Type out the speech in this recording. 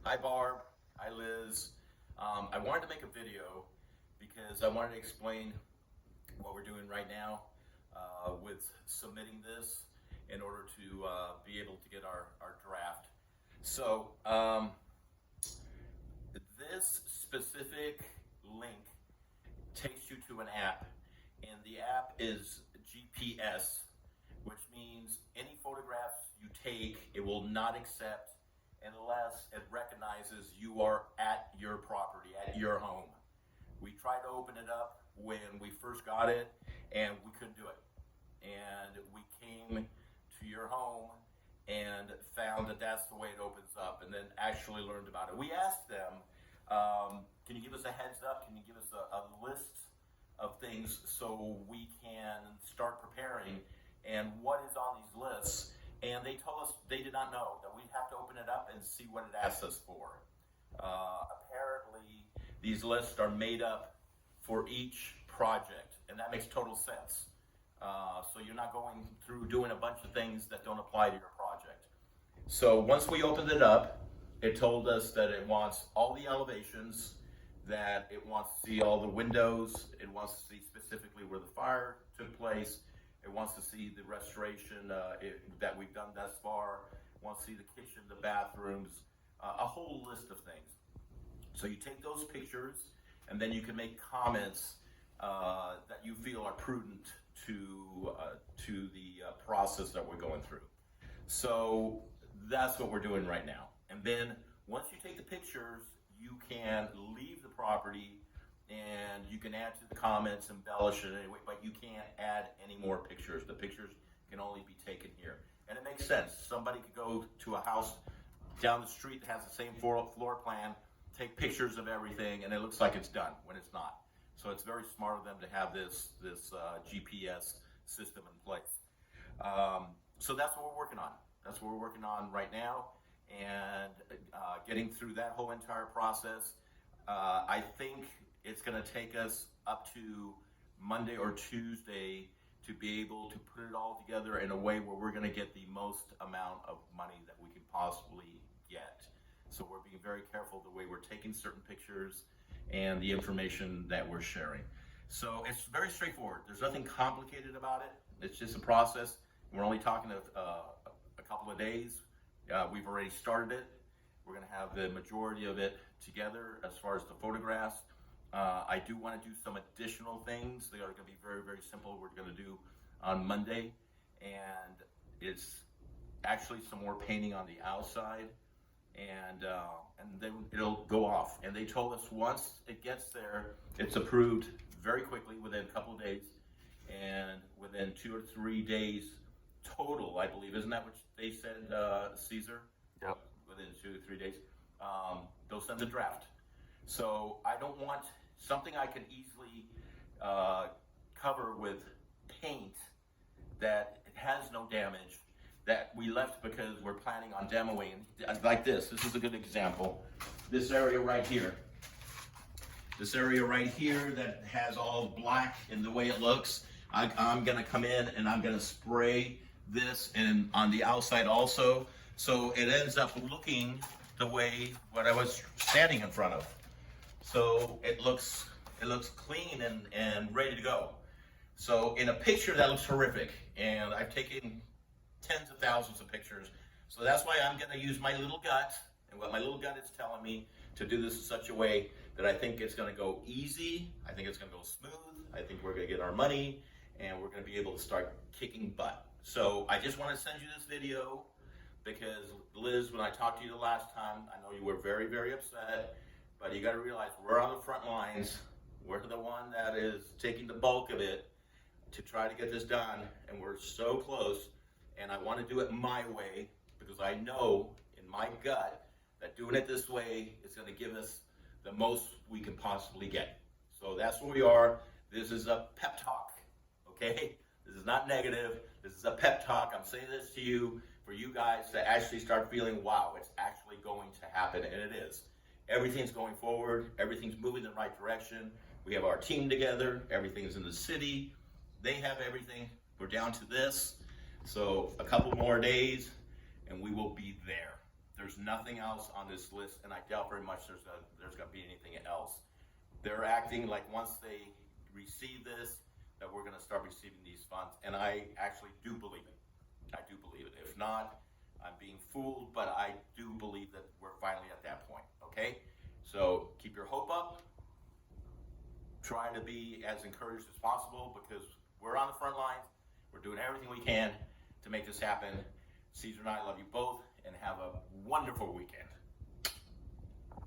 Hi Barb, hi Liz. I wanted to make a video because I wanted to explain what we're doing right now with submitting this in order to be able to get our draft. So this specific link takes you to an app, and the app is GPS, which means any photographs you take, it will not accept unless it recognizes you are at your property, at your home. We tried to open it up when we first got it, and we couldn't do it. And we came to your home and found that that's the way it opens up, and then actually learned about it. We asked them, can you give us a heads up? Can you give us a list of things so we can start preparing, and what is on these lists? And they told us they did not know, that we'd have to open it up and see what it asked us for. Apparently, these lists are made up for each project, and that makes total sense. So you're not going through doing a bunch of things that don't apply to your project. So once we opened it up, it told us that it wants all the elevations, that it wants to see all the windows, it wants to see specifically where the fire took place, it wants to see the restoration that we've done thus far, it wants to see the kitchen, the bathrooms, a whole list of things. So you take those pictures, and then you can make comments that you feel are prudent to the process that we're going through. So that's what we're doing right now. And then once you take the pictures, you can leave the property and you can add to the comments, embellish it anyway, but you can't add any more pictures. The pictures can only be taken here. And it makes sense. Somebody could go to a house down the street that has the same floor plan, take pictures of everything, and it looks like it's done when it's not. So it's very smart of them to have this GPS system in place. So that's what we're working on. That's what we're working on right now, and getting through that whole entire process. I think it's going to take us up to Monday or Tuesday to be able to put it all together in a way where we're going to get the most amount of money that we can possibly get. So we're being very careful the way we're taking certain pictures and the information that we're sharing. So it's very straightforward. There's nothing complicated about it. It's just a process. We're only talking a couple of days. We've already started it. We're going to have the majority of it together as far as the photographs. I do want to do some additional things. They are going to be very, very simple. We're going to do on Monday, and it's actually some more painting on the outside, and then it'll go off. And they told us once it gets there, it's approved very quickly within a couple of days, and within 2 or 3 days total, I believe. Isn't that what they said, Caesar? Yep. Within 2 to 3 days, they'll send the draft. So I don't want something I can easily cover with paint that it has no damage, that we left because we're planning on demoing. Like this is a good example. This area right here. This area right here that has all black in the way it looks. I'm gonna come in and I'm gonna spray this and on the outside also. So it ends up looking the way what I was standing in front of. So it looks clean and ready to go. So in a picture that looks horrific, and I've taken tens of thousands of pictures. So that's why I'm gonna use my little gut, and what my little gut is telling me to do this in such a way that I think it's gonna go easy, I think it's gonna go smooth, I think we're gonna get our money, and we're gonna be able to start kicking butt. So I just wanna send you this video because Liz, when I talked to you the last time, I know you were very, very upset, but you gotta realize we're on the front lines. We're the one that is taking the bulk of it to try to get this done, and we're so close. And I want to do it my way because I know in my gut that doing it this way is going to give us the most we can possibly get. So that's where we are. This is a pep talk, okay? This is not negative. This is a pep talk. I'm saying this to you for you guys to actually start feeling, wow, it's actually going to happen, and it is. Everything's going forward. Everything's moving in the right direction. We have our team together. Everything's in the city. They have everything. We're down to this. So a couple more days and we will be there. There's nothing else on this list, and I doubt very much there's going to be anything else. They're acting like once they receive this, that we're going to start receiving these funds, and I actually do believe it. I do believe it. If not, I'm being fooled, but I do believe that we're finally at that point, okay? So keep your hope up. Try to be as encouraged as possible because we're on the front lines. We're doing everything we can to make this happen. Caesar and I love you both, and have a wonderful weekend.